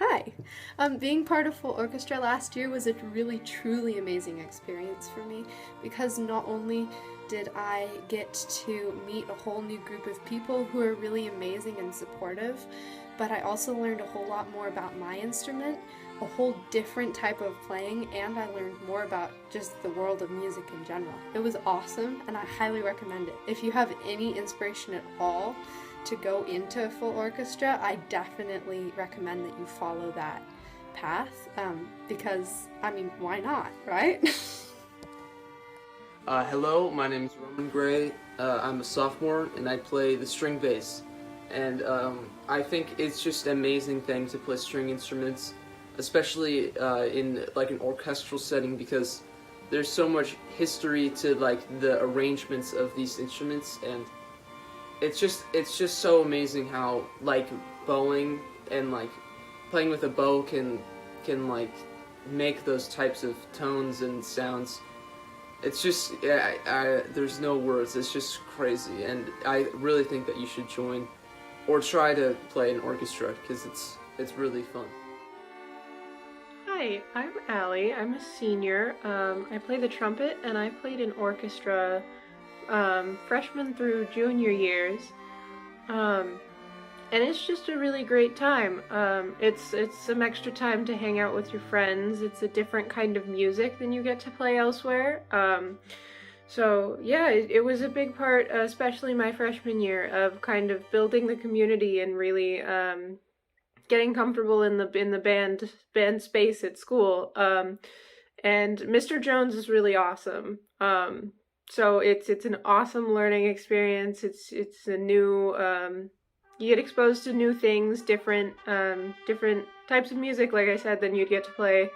Hi. Being part of full orchestra last year was a really truly amazing experience for me because not only did I get to meet a whole new group of people who are really amazing and supportive, but I also learned a whole lot more about my instrument, a whole different type of playing, and I learned more about just the world of music in general. It was awesome and I highly recommend it. If you have any inspiration at all to go into a full orchestra, I definitely recommend that you follow that path because, I mean, why not, right? Hello, my name is Roman Gray. I'm a sophomore and I play the string bass. And I think it's just an amazing thing to play string instruments, especially in like an orchestral setting, because there's so much history to like the arrangements of these instruments, and it's just so amazing how like bowing and like playing with a bow can like make those types of tones and sounds. It's just there's no words. It's just crazy, and I really think that you should join or try to play an orchestra because it's really fun. Hi, I'm Allie. I'm a senior. I play the trumpet and I played in orchestra freshman through junior years. Um, and it's just a really great time. It's some extra time to hang out with your friends. It's a different kind of music than you get to play elsewhere. So yeah, it was a big part, especially my freshman year, of kind of building the community and really getting comfortable in the band space at school. And Mr. Jones is really awesome. So it's an awesome learning experience. It's a new you get exposed to new things, different types of music, like I said, than you'd get to play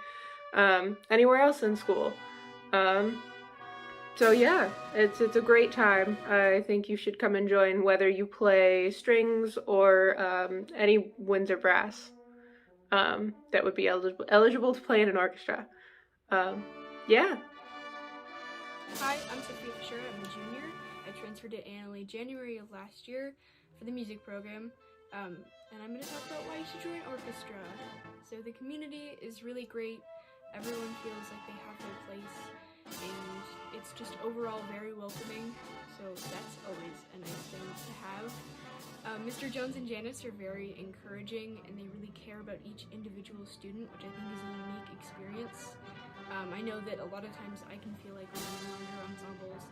anywhere else in school. Um, so yeah, it's a great time. I think you should come and join, whether you play strings or any winds or brass that would be eligible to play in an orchestra. Um, yeah. Hi, I'm Sophia Fisher. I'm a junior. I transferred to Annalee January of last year for the music program, and I'm going to talk about why you should join orchestra. So the community is really great. Everyone feels like they have their place, and it's just overall very welcoming. So that's always a nice thing to have. Mr. Jones and Janice are very encouraging, and they really care about each individual student, which I think is a unique experience. I know that a lot of times I can feel like when I'm in larger ensembles,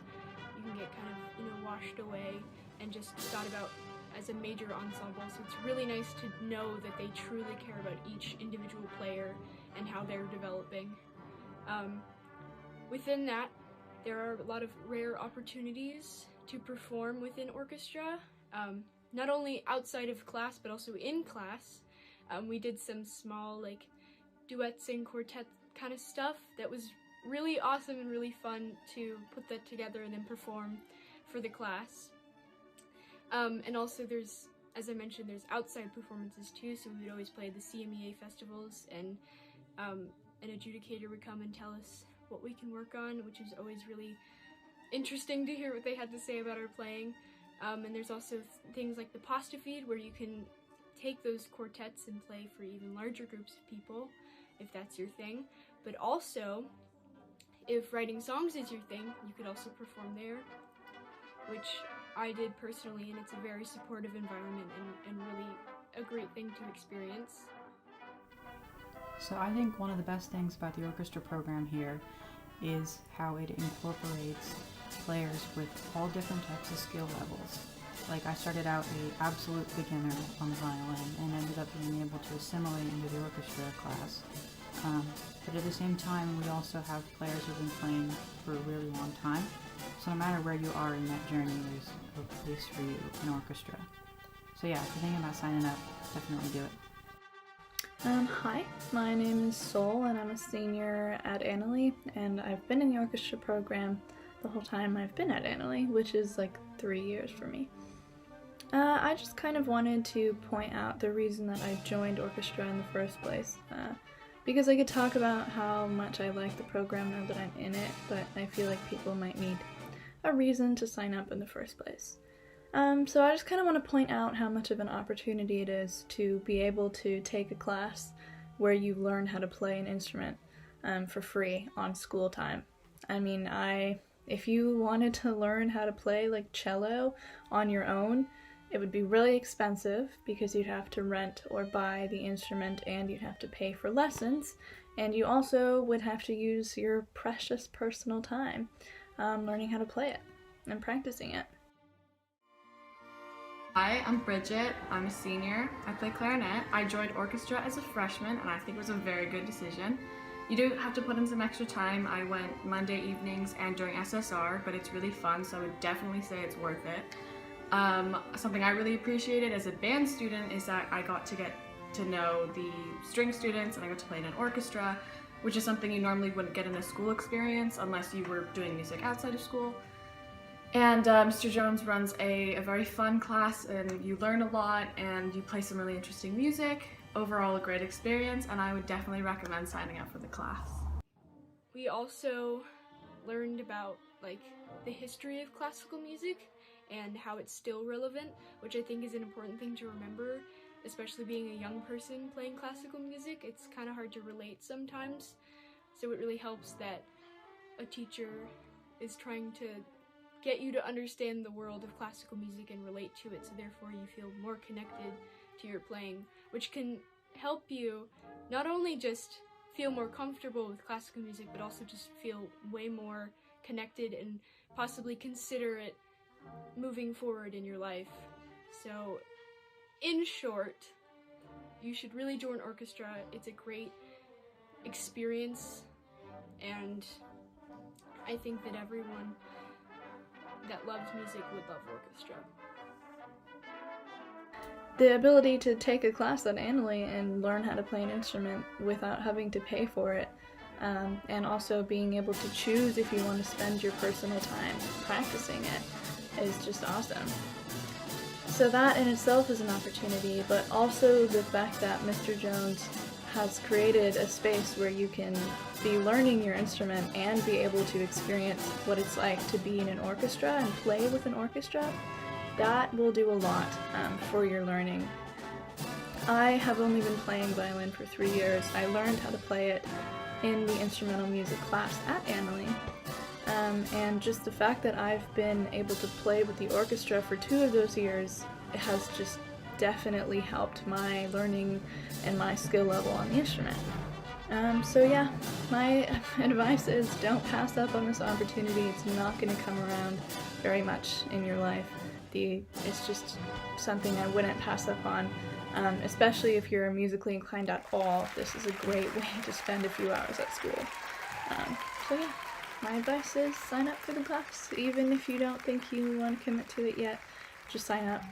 you can get kind of, washed away and just thought about as a major ensemble. So it's really nice to know that they truly care about each individual player and how they're developing. Within that, there are a lot of rare opportunities to perform within orchestra, not only outside of class but also in class. We did some small like duets and quartet kind of stuff that was really awesome and really fun to put that together and then perform for the class. And also there's, as I mentioned, there's outside performances too, so we would always play the CMEA festivals, and an adjudicator would come and tell us what we can work on, which is always really interesting to hear what they had to say about our playing. And there's also things like the pasta feed, where you can take those quartets and play for even larger groups of people, if that's your thing. But also, if writing songs is your thing, you could also perform there, which I did personally, and it's a very supportive environment and really a great thing to experience. So I think one of the best things about the orchestra program here is how it incorporates players with all different types of skill levels. Like, I started out an absolute beginner on the violin and ended up being able to assimilate into the orchestra class. But at the same time, we also have players who've been playing for a really long time. So no matter where you are in that journey, there's a place for you in orchestra. So yeah, if you're thinking about signing up, definitely do it. Hi, my name is Sol and I'm a senior at Annalee, and I've been in the orchestra program the whole time I've been at Annalee, which is like 3 years for me. I just kind of wanted to point out the reason that I joined orchestra in the first place, because I could talk about how much I like the program now that I'm in it, but I feel like people might need a reason to sign up in the first place. So I just kind of want to point out how much of an opportunity it is to be able to take a class where you learn how to play an instrument for free on school time. I mean, if you wanted to learn how to play like cello on your own, it would be really expensive because you'd have to rent or buy the instrument and you'd have to pay for lessons, and you also would have to use your precious personal time learning how to play it and practicing it. Hi, I'm Bridget. I'm a senior. I play clarinet. I joined orchestra as a freshman and I think it was a very good decision. You do have to put in some extra time. I went Monday evenings and during SSR, but it's really fun, so I would definitely say it's worth it. Something I really appreciated as a band student is that I got to get to know the string students and I got to play in an orchestra, which is something you normally wouldn't get in a school experience unless you were doing music outside of school. And Mr. Jones runs a very fun class, and you learn a lot and you play some really interesting music. Overall, a great experience, and I would definitely recommend signing up for the class. We also learned about the history of classical music and how it's still relevant, which I think is an important thing to remember, especially being a young person playing classical music. It's kind of hard to relate sometimes, so it really helps that a teacher is trying to get you to understand the world of classical music and relate to it, so therefore you feel more connected to your playing, which can help you not only just feel more comfortable with classical music, but also just feel way more connected and possibly consider it moving forward in your life. So, in short, you should really join orchestra. It's a great experience, and I think that everyone that loves music would love orchestra. The ability to take a class at Annalee and learn how to play an instrument without having to pay for it, and also being able to choose if you want to spend your personal time practicing it, is just awesome. So that in itself is an opportunity, but also the fact that Mr. Jones has created a space where you can be learning your instrument and be able to experience what it's like to be in an orchestra and play with an orchestra, that will do a lot for your learning. I have only been playing violin for 3 years. I learned how to play it in the instrumental music class at Annalee. And just the fact that I've been able to play with the orchestra for 2 of those years has just definitely helped my learning and my skill level on the instrument. So yeah, my advice is don't pass up on this opportunity. It's not going to come around very much in your life. It's just something I wouldn't pass up on, especially if you're musically inclined at all. This is a great way to spend a few hours at school. So yeah, my advice is sign up for the class. Even if you don't think you want to commit to it yet, just sign up.